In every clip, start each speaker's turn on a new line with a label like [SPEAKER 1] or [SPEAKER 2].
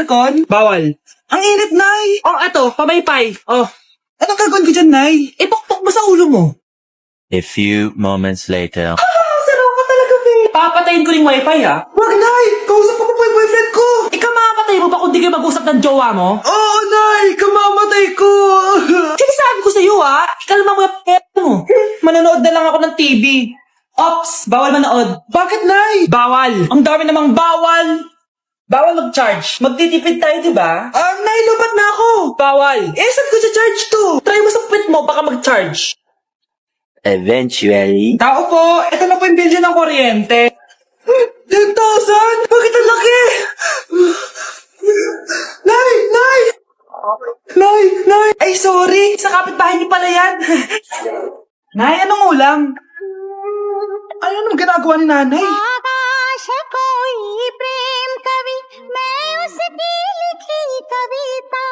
[SPEAKER 1] aircon?
[SPEAKER 2] Bawal.
[SPEAKER 1] Ang init, Nay!
[SPEAKER 2] Oh, eto, pamaypay. Oh,
[SPEAKER 1] Anong gagawin ko dyan, Nay?
[SPEAKER 2] ipukpok mo sa ulo mo.
[SPEAKER 3] A few moments later.
[SPEAKER 1] Sarap ka talaga, babe!
[SPEAKER 2] Papatayin ko yung wifi, ha?
[SPEAKER 1] Wag, Nay! Kausap ko po yung boyfriend ko!
[SPEAKER 2] Ikaw mamamatay mo ba kung di kayo mag-usap ng jowa mo?
[SPEAKER 1] Oo, Nay! Kamamatay ko!
[SPEAKER 2] Sige, sabi ko sa'yo, ha? Ikalma mo yung mo. Manonood na lang ako ng TV. Ops, bawal manood.
[SPEAKER 1] Bakit, Nay?
[SPEAKER 2] Bawal. Ang dami namang bawal. Bawal mag-charge. Magtitipid tayo, di ba?
[SPEAKER 1] Nay, lubat na ako!
[SPEAKER 2] Bawal.
[SPEAKER 1] Saan ko charge to?
[SPEAKER 2] Try mo sa puwit mo, baka mag-charge.
[SPEAKER 3] Eventually.
[SPEAKER 2] Tao po, ito na po yung bill ng kuryente.
[SPEAKER 1] 10,000? Bakit ang laki? Nay! Nay! Nay! Nay! Ay, sorry!
[SPEAKER 2] Sa kapitbahay niyo pala yan. Nay, anong ulam?
[SPEAKER 1] Ano naman ginagawa ni nanay?
[SPEAKER 4] आकाश कोई प्रेम कवि मैं उसकी लिखी कविता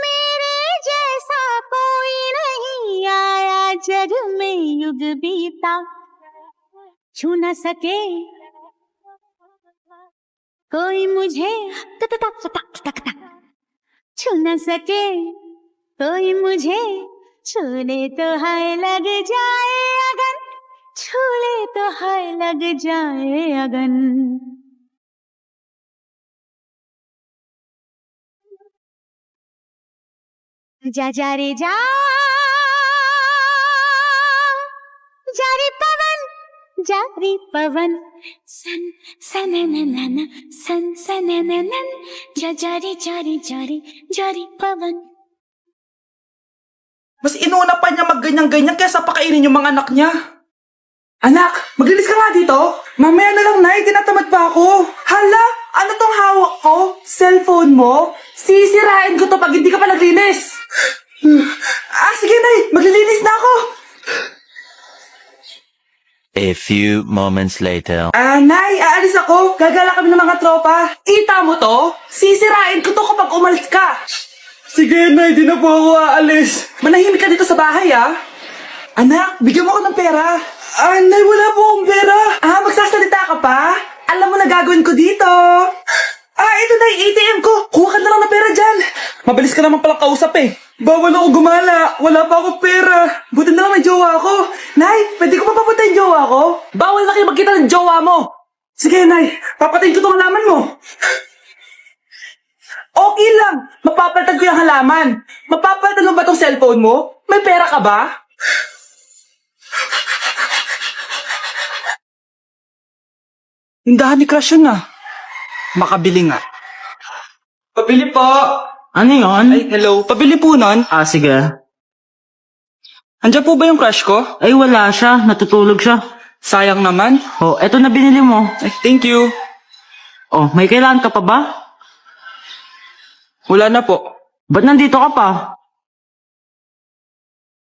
[SPEAKER 4] मेरे जैसा कोई नहीं आया जग में युग बीता छू न सके कोई मुझे छू न सके कोई मुझे छूने तो है लग जाए अगन छूले तो है लग जाए अगन जा जा रे जा रे पवन सन सनननन सन सनननन जा रे पवन
[SPEAKER 1] Mas inuna pa niya magganyan-ganyan kaysa pakainin yung mga anak niya. Anak, maglinis ka nga dito. Mamaya na lang, Nay. Tinatamad pa ako. Hala, ano tong hawak ko? Cellphone mo? Sisirain ko to pag hindi ka pa naglinis. Sige, Nay. Maglilinis na ako.
[SPEAKER 3] A few moments later.
[SPEAKER 1] Nay, aalis ako. Gagala kami ng mga tropa. Kita mo to? Sisirain ko to kapag umalis ka. Sige, Nay. Di na po ako aalis. Manahimik ka dito sa bahay, Anak, bigyan mo ako ng pera. Nay, wala po akong pera. Magsasalita ka pa? Alam mo na gagawin ko dito. Ito na yung ATM ko. Kuha ka na lang ng pera dyan. Mabilis ka naman palang kausap eh. Bawal ako gumala. Wala pa akong pera. Buti na lang may jowa ako. Nay, pwede ko pa papunta yung jowa ko?
[SPEAKER 2] Bawal na kayo magkita ng jowa mo.
[SPEAKER 1] Sige, Nay. Papatayin ko itong halaman mo. Okay lang. Mapapalitan ko yung halaman. Mapapalitan mo ba itong cellphone mo? May pera ka ba? Tindahan ni Crush yun Makabili nga. Pabili po.
[SPEAKER 2] Ano yun?
[SPEAKER 1] Ay, hello. Pabili po nun.
[SPEAKER 2] Sige.
[SPEAKER 1] Andiyan po ba yung crush ko?
[SPEAKER 2] Ay, wala siya. Natutulog siya.
[SPEAKER 1] Sayang naman.
[SPEAKER 2] Oh, eto na binili mo.
[SPEAKER 1] Ay, thank you.
[SPEAKER 2] Oh, may kailangan ka pa ba?
[SPEAKER 1] Wala na po.
[SPEAKER 2] Ba't nandito ka pa?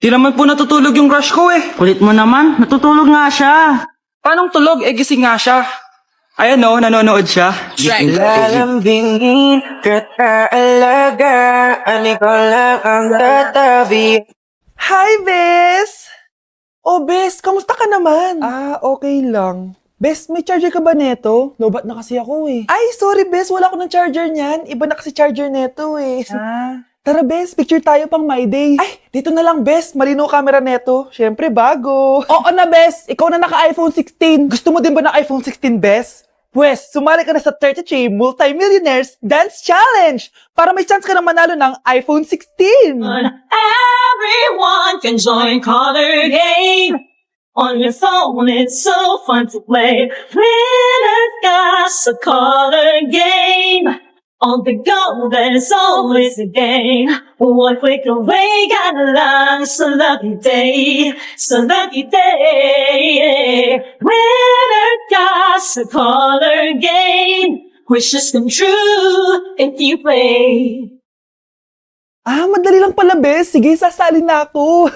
[SPEAKER 1] Di naman po natutulog yung crush ko eh.
[SPEAKER 2] Kulit mo naman. Natutulog nga siya.
[SPEAKER 1] Paanong tulog? Gising nga siya. Ayan nanonood siya.
[SPEAKER 5] Lalambingin kita alagaan, ikaw lang ang tatabi.
[SPEAKER 1] Hi, Bes! Bes, kamusta ka naman? Okay lang. Bes, may charger ka ba neto? Lobat na kasi ako eh. Ay, sorry, Bes. Wala ko ng charger niyan. Iba na kasi charger neto eh. Tara, Bes. Picture tayo pang My Day. Ay, dito na lang, Bes. Malinaw camera neto. Siyempre, bago. Oo na, Bes. Ikaw na naka-iPhone 16. Gusto mo din ba ng iPhone 16, Bes? Pwes, sumali ka na sa 33 Multi-Millionaires Dance Challenge para may chance ka na manalo ng iPhone 16.
[SPEAKER 6] Everyone can join Color Game. On your phone, it's so fun to play. Winner's got a Color Game. On the go, there's always a game. One click away, got a line. It's a lucky day. It's a lucky day. Winner got a Color Game. Wishes come true if you play.
[SPEAKER 1] Madali lang pala, Bes. Sige, sasali na ako.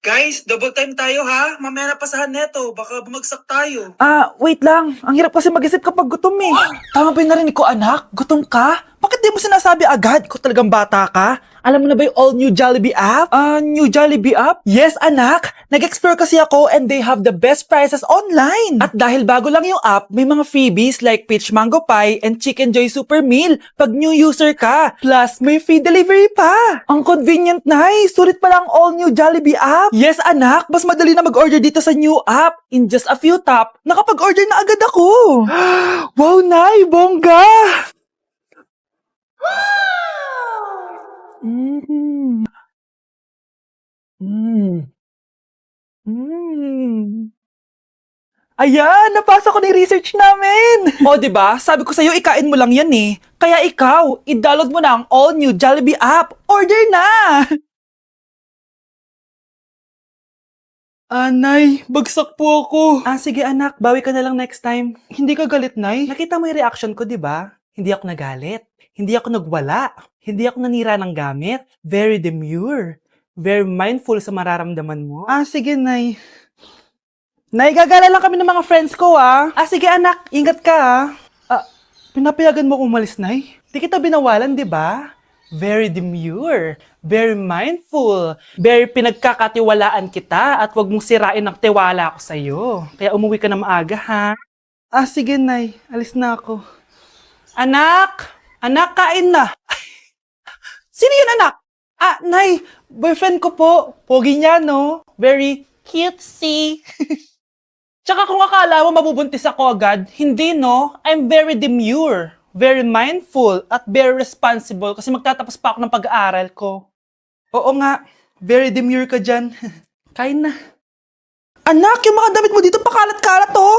[SPEAKER 1] Guys, double time tayo ha. Mamaya na pasahan neto. Baka bumagsak tayo. Wait lang. Ang hirap kasi mag-isip kapag gutom eh. Tama ba yung narinig ko, anak? Gutom ka? Bakit di mo sinasabi agad? Ikaw talagang bata ka? Alam mo na ba yung all-new Jollibee app? New Jollibee app? Yes, anak! Nag-explore kasi ako and they have the best prices online. At dahil bago lang yung app, may mga freebies like peach mango pie and chicken joy super meal pag new user ka. Plus, may free delivery pa. Ang convenient, nice. Sulit pala ang all-new Jollibee app. Yes, anak. Mas madali na mag-order dito sa new app. In just a few tap, nakapag-order na agad ako. Wow, Nay! Bongga! Mm. Mm. Mm. Ayan, napasa ko na yung research namin. O, diba? Sabi ko sa'yo, ikain mo lang yan eh. Kaya ikaw, i-download mo na ang all-new Jollibee app. Order na! Nay, bagsak po ako. Sige anak, bawi ka na lang next time. Hindi ka galit, Nay? Nakita mo yung reaction ko, diba? Hindi ako nagalit. Hindi ako nagwala. Hindi ako nanira ng gamit. Very demure. Very mindful sa mararamdaman mo. Sige, Nay. Nay, gagala lang kami ng mga friends ko, sige, anak. Ingat ka, pinapayagan mo akong umalis, Nay? Di kita binawalan, di ba? Very demure. Very mindful. Very pinagkakatiwalaan kita at wag mong sirain ang tiwala ko sa'yo. Kaya umuwi ka na maaga, ha? Sige, Nay. Alis na ako. Anak! Anak, kain na! Sino yun, anak? Nay, boyfriend ko po. Pogi niya, no? Very cutesy. Tsaka kung akala mo mabubuntis ako agad, hindi, no? I'm very demure, very mindful, at very responsible kasi magtatapos pa ako ng pag-aaral ko. Oo nga, very demure ka dyan. Kain na. Anak, yung mga damit mo dito pakalat-kalat, oh!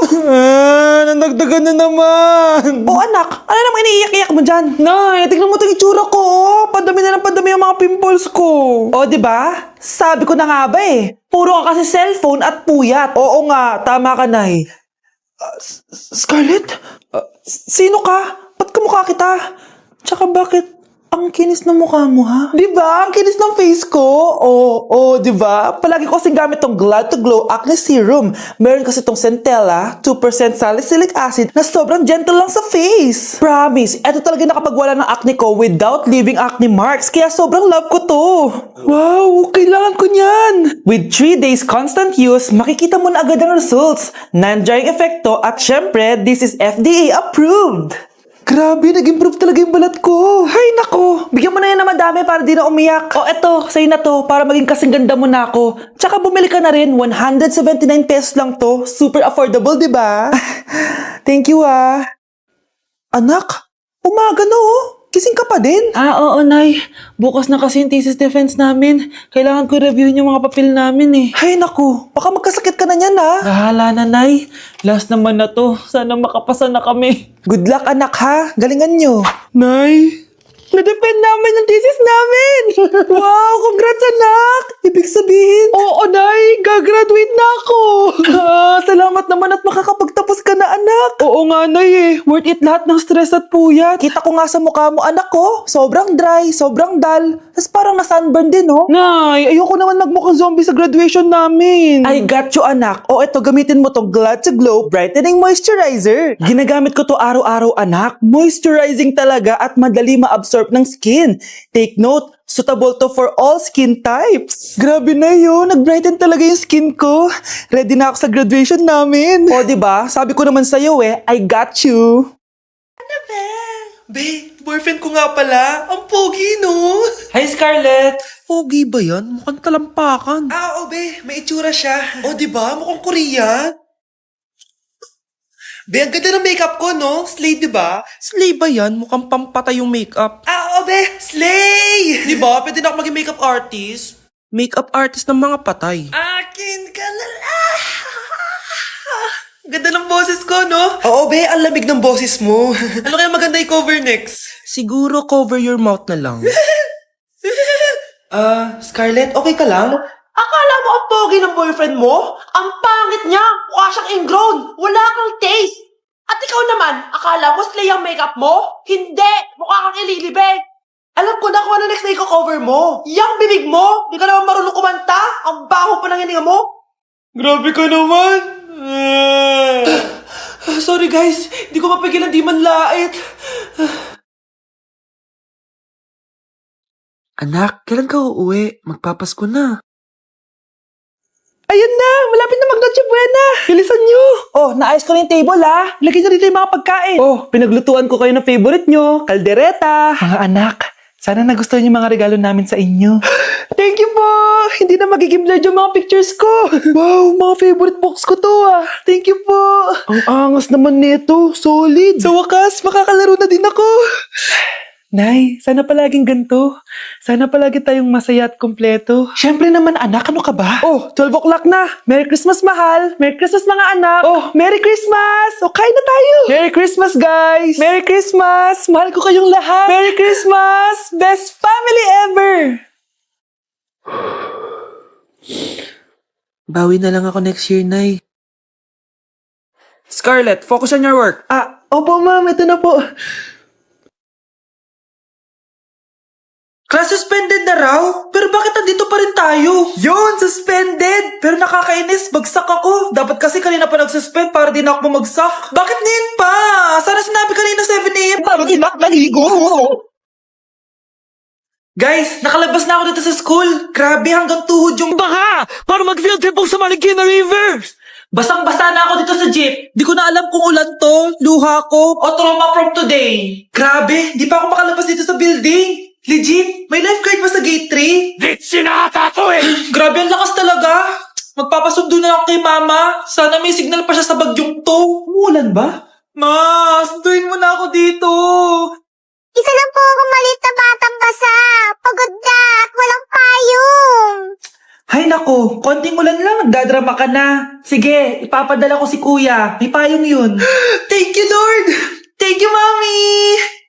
[SPEAKER 1] Nandagdagan na naman! Anak, ano naman iniiyak-iyak mo dyan? Nay, tignan mo itong itsura ko, oh! Padami na ng padami yung mga pimples ko. Di ba? Sabi ko na nga ba eh. Puro ka kasi cellphone at puyat. Oo nga, tama ka, Nay. Scarlett? Sino ka? Ba't kamukha kita? Tsaka bakit ang kinis ng mukha mo, ha? Di ba? Ang kinis ng face ko. Di ba? Palagi ko kasing gamit tong Glad to Glow Acne Serum. Meron kasi tong Centella, 2% salicylic acid na sobrang gentle lang sa face. Promise, eto talaga nakapagwala ng acne ko without leaving acne marks. Kaya sobrang love ko to. Wow, kailangan ko niyan. With 3 days constant use, makikita mo na agad ang results. Non-drying epekto at syempre, this is FDA approved. Grabe, nag-improve talaga yung balat ko. Hay nako, bigyan mo na yan na madami para di na umiyak. Eto, sa'yo na to, para maging kasing ganda mo na ako. Tsaka bumili ka na rin, 179 pesos lang to. Super affordable, di ba? Thank you, Anak, umaga na, Gising ka pa din? Oo, Nay. Bukas na kasi yung thesis defense namin. Kailangan ko reviewin yung mga papel namin eh. Hay naku, baka magkasakit ka na niyan Bahala na, Nay. Last naman na to. Sana makapasa na kami. Good luck, anak ha. Galingan nyo. Nay, na-defend namin ang thesis namin! Wow, congrats anak! Ibig sabihin, oo Nay, gagraduate na ako! Salamat naman at makakapagtapos ka na anak! Oo nga Nay worth it lahat ng stress at puyat. Kita ko nga sa mukha mo anak ko, sobrang dry, sobrang dull, tas parang na-sunburn din Nay, ayoko naman magmukhang zombie sa graduation namin. I got you anak. Eto gamitin mo tong Glad to Glow Brightening Moisturizer. Ginagamit ko to araw-araw anak, moisturizing talaga at madali ma-absorb ng skin. Take note, suitable to for all skin types. Grabe na yun, nag-brighten talaga yung skin ko. Ready na ako sa graduation namin. Diba? Sabi ko naman sa'yo I got you. Ano ba? Be, boyfriend ko nga pala. Ang pogi, no? Hi, Scarlett. Pogi ba yan? Mukhang talampakan. Be, may itsura siya. Diba? Mukhang Korean. Be, ang ganda ng makeup ko, no? Slay, diba? Slay ba yan? Mukhang pampatay yung makeup. Be! Slay! Diba? Pwede na ako maging makeup artist. Makeup artist ng mga patay. Akin ka na lang! Ganda ng boses ko, no? Be. Ang lamig ng boses mo. Ano kaya maganda i-cover next? Siguro cover your mouth na lang. Scarlett, okay ka lang? Akala mo ang pogi ng boyfriend mo? Ang pangit niya! Mukha siyang ingrown! Wala kang taste! At ikaw naman, akala mo slay ang makeup mo? Hindi! Mukha kang ililibig! Alam ko na kung ano next na i-cover mo! Yang bibig mo! Di ka naman marunong kumanta! Ang baho pa ng hininga mo! Grabe ka naman! Sorry guys, di ko mapigilan di man lait. Anak, kailan ka uuwi? Magpapasko na. Ayun na! Malapit na mag-Noche Buena! Bilisan nyo! Oh, naayos ko na yung table ha! Lagyan nyo dito yung mga pagkain! Oh, pinaglutuan ko kayo ng favorite nyo! Kaldereta! Mga anak, sana nagustuhan yung mga regalo namin sa inyo. Thank you po! Hindi na magiging blurred yung mga pictures ko! Wow, mga favorite box ko to ah! Thank you po! Ang angas naman nito! Solid! Sa wakas, makakalaro na din ako! Nay, sana palaging ganito. Sana palagi tayong masaya at kumpleto. Siyempre naman anak, ano ka ba? Oh, 12 o'clock na. Merry Christmas, mahal. Merry Christmas, mga anak. Oh, Merry Christmas! O, kain na tayo. Merry Christmas, guys. Merry Christmas. Mahal ko kayong lahat. Merry Christmas. Best family ever. Bawi na lang ako next year, Nay. Scarlett, focus on your work. Opo, ma'am. Ito na po. Class suspended na raw? Pero bakit nandito pa rin tayo? Yun, suspended! Pero nakakainis, bagsak ako. Dapat kasi kanina pa nagsuspend para di na ako bumagsak. Bakit ngayon pa? Sana sinabi kanina 7 a.m. para di na ako naligo. Guys, nakalabas na ako dito sa school. Grabe, hanggang tuhod yung baha! Para mag-field trip sa Marikina River! Basang-basa na ako dito sa jeep. Di ko na alam kung ulan to, luha ko, o trauma from today. Grabe, di pa ako makalabas dito sa building. Legit, may lifeguard ba sa gate 3? Gate sinata to eh! Grabe, ang lakas talaga. Magpapasundo na ako kay mama. Sana may signal pa siya sa bagyong to. Umulan ba? Ma, sunduin mo na ako dito.
[SPEAKER 7] Isa lang po ako maliit na batang basa. Pagod na at walang payong.
[SPEAKER 2] Hay nako, konting ulan lang, nagdadrama ka na. Sige, ipapadala ko si kuya. May payong yun. Thank you, Lord! Thank you, Mommy!